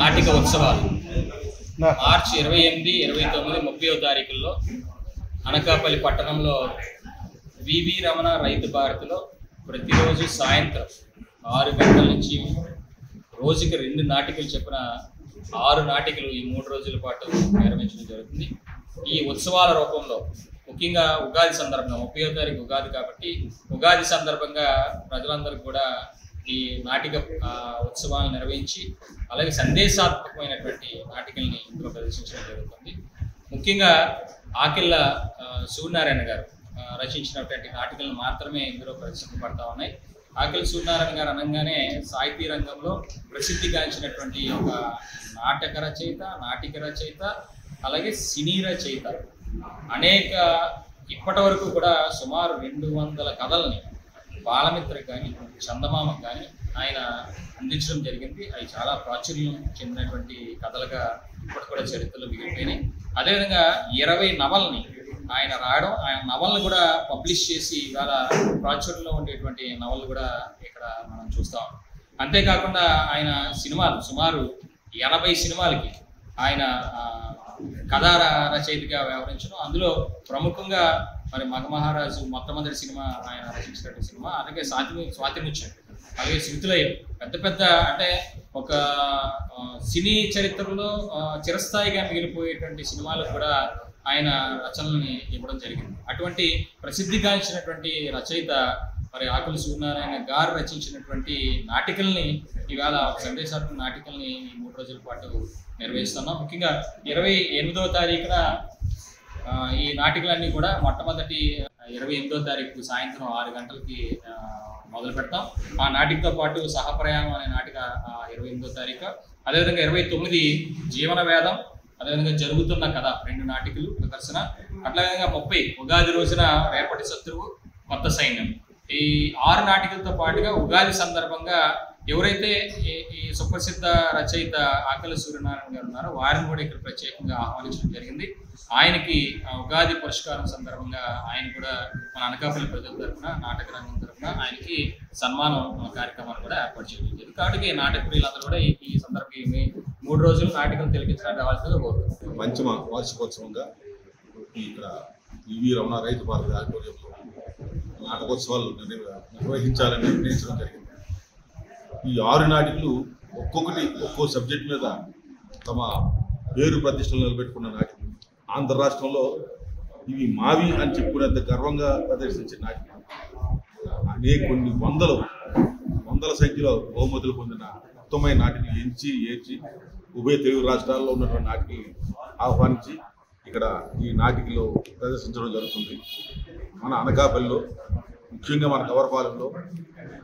నాటిక ఉత్సవాలు మార్చి 28, 29, 30వ తారీఖుల్లో అనకాపల్లి పట్టణంలో వివి రమణ రైతు భారతిలో ప్రతిరోజు సాయంత్రం 6 గంటల నుంచి రోజుకి 2 నాటికలు చెప్పిన 6 నాటికలు ఈ 3 రోజుల పాటు నిర్వహించడం జరుగుతుంది. ఈ ఉత్సవాల రూపంలో ముఖ్యంగా ఉగాది సందర్భంగా 30వ తారీఖు ఉగాది కాబట్టి ఉగాది సందర్భంగా ప్రజలందరూ కూడా ఈ నాటిక ఉత్సవాలను నిర్వహించి అలాగే సందేశాత్మకమైనటువంటి నాటికల్ని ఇందులో ప్రదర్శించడం జరుగుతుంది. ముఖ్యంగా ఆకిళ్ళ సూర్యనారాయణ గారు రచించినటువంటి నాటికలను మాత్రమే ఇందులో ప్రదర్శించబడతా ఉన్నాయి. ఆకిళ్ళ సూర్యనారాయణ గారు అనగానే సాహితీ రంగంలో ప్రసిద్ధిగాంచినటువంటి ఒక నాటిక రచయిత అలాగే సినీ రచయిత. అనేక ఇప్పటి వరకు కూడా సుమారు 200 కథల్ని బాలమిత్రకు కానీ చందమామకు కానీ ఆయన అందించడం జరిగింది. అవి చాలా ప్రాచుర్యం చెందినటువంటి కథలుగా ఇప్పటి కూడా చరిత్రలో మిగిలిపోయినాయి. అదేవిధంగా 20 నవల్ని ఆయన రాయడం, ఆయన నవల్ని కూడా పబ్లిష్ చేసి ఇవాళ ప్రాచుర్యంలో ఉండేటువంటి నవల్ని కూడా ఇక్కడ మనం చూస్తాం. అంతేకాకుండా ఆయన సినిమాలు సుమారు 80 సినిమాలకి ఆయన కథా రచయితగా వ్యవహరించడం. అందులో ప్రముఖంగా మరి మగమహారాజు మొట్టమొదటి సినిమా ఆయన రచించినటువంటి సినిమా, అలాగే స్వాతిముత్యం, అలాగే శృతులయ్య, పెద్ద అంటే ఒక సినీ చరిత్రలో చిరస్థాయిగా మిగిలిపోయేటువంటి సినిమాలకు కూడా ఆయన రచనల్ని ఇవ్వడం జరిగింది. అటువంటి ప్రసిద్ధిగాంచినటువంటి రచయిత మరి ఆకుల సూర్యనారాయణ గారు రచించినటువంటి నాటికల్ని ఇవాళ సందేశాత్మక నాటికల్ని ఈ 3 రోజుల పాటు నిర్వహిస్తున్నాం. ముఖ్యంగా 28వ తారీఖున ఈ నాటికలన్నీ కూడా మొట్టమొదటి 28వ తారీఖు సాయంత్రం 6 గంటలకి మొదలు పెడతాం. ఆ నాటికతో పాటు సహప్రయాణం అనే నాటిక 28వ తారీఖు, అదేవిధంగా 29 జీవన వేదం, అదేవిధంగా జరుగుతున్న కథ 2 నాటికలు ప్రదర్శన, అట్లాగే 30 ఉగాది రోజున రేపటి శత్రువు కొత్త సైన్యం. ఈ 6 నాటికలతో పాటుగా ఉగాది సందర్భంగా ఎవరైతే ఈ సుప్రసిద్ధ రచయిత ఆకిళ్ళ సూర్యనారాయణ గారు ఉన్నారో వారిని కూడా ఇక్కడ ప్రత్యేకంగా ఆహ్వానించడం జరిగింది. ఆయనకి ఉగాది పురస్కారం సందర్భంగా ఆయన కూడా మన అనకాపల్లి ప్రజల తరఫున నాటక రంగం తరఫున ఆయనకి సన్మానం కార్యక్రమాలు కూడా ఏర్పాటు చేయడం జరిగింది. కాబట్టి నాటక ప్రియులందరూ కూడా ఈ సందర్భంగా 3 రోజులు నాటకం తెలిపించడానికి రావాల్సిందిగా కోరుతున్నాం. పంచమ వార్షికోత్సవంగా ఇక్కడ వివి రమణ రైతు భారతి ఆడిటోరియంలో నాటకోత్సవాలు నిర్వహించాలని నిర్ణయించడం జరిగింది. ఈ 6 నాటికలు ఒక్కొక్కటి ఒక్కో సబ్జెక్ట్ మీద తమ పేరు ప్రతిష్టలు నిలబెట్టుకున్న నాటికలు. ఆంధ్ర రాష్ట్రంలో ఇవి మావి అని చెప్పుకునేంత గర్వంగా ప్రదర్శించిన నాటికలు. కొన్ని వందల సంఖ్యలో బహుమతులు పొందిన ఉత్తమమైన నాటికలు ఏర్చి ఉభయ తెలుగు రాష్ట్రాల్లో ఉన్నటువంటి నాటికల్ని ఆహ్వానించి ఇక్కడ ఈ నాటికలో ప్రదర్శించడం జరుగుతుంది. మన అనకాపల్లిలో ముఖ్యంగా మన కవరపాలెంలో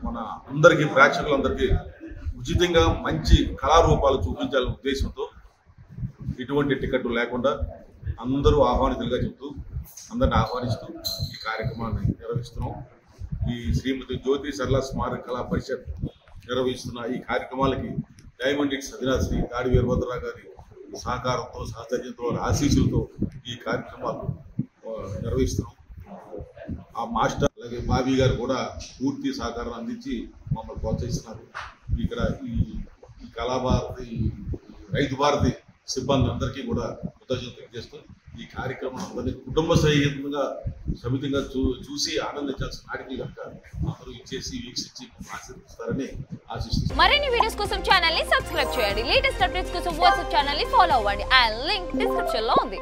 మన అందరికీ ప్రేక్షకులందరికీ ఉచితంగా మంచి కళారూపాలు చూపించాలనే ఉద్దేశంతో ఎటువంటి టికెట్లు లేకుండా అందరూ ఆహ్వానితులుగా చెప్తూ అందరిని ఆహ్వానిస్తూ ఈ కార్యక్రమాన్ని నిర్వహిస్తున్నాం. ఈ శ్రీమతి జ్యోతి సరళ స్మారక కళా పరిషత్ నిర్వహిస్తున్న ఈ కార్యక్రమాలకి డైమండ్ హిట్స్ అధినేత శ్రీ దాడి వీరభద్రరావు గారి సహకారంతో సహచర్యంతో ఆశీస్సులతో ఈ కార్యక్రమాలు నిర్వహిస్తున్నాం. ఆ మాస్టర్ అలాగే బాబీ గారు కూడా పూర్తి సహకారం అందించి మమ్మల్ని ప్రోత్సహిస్తున్నారు. ఇక్కడ ఈ కళాభారతి రైతు భారతి సిబ్బంది అందరికీ కూడా కృతజ్ఞతలు తెలియజేస్తూ ఈ కార్యక్రమం అందరినీ కుటుంబ సహితంగా సమితంగా చూసి ఆనందించాల్సిన నాటికలు కనుక అందరూ ఇచ్చేసి వీక్షించి ఆశీర్వదిస్తారని ఆశిస్తున్నాం. మరిన్ని వీడియోస్ కోసం ఛానల్ ని సబ్స్క్రైబ్ చేయండి. లేటెస్ట్ అప్డేట్స్ కోసం వాట్సాప్ ఛానల్ ని ఫాలో అవ్వండి. ఆ లింక్ డిస్క్రిప్షన్ లో ఉంది.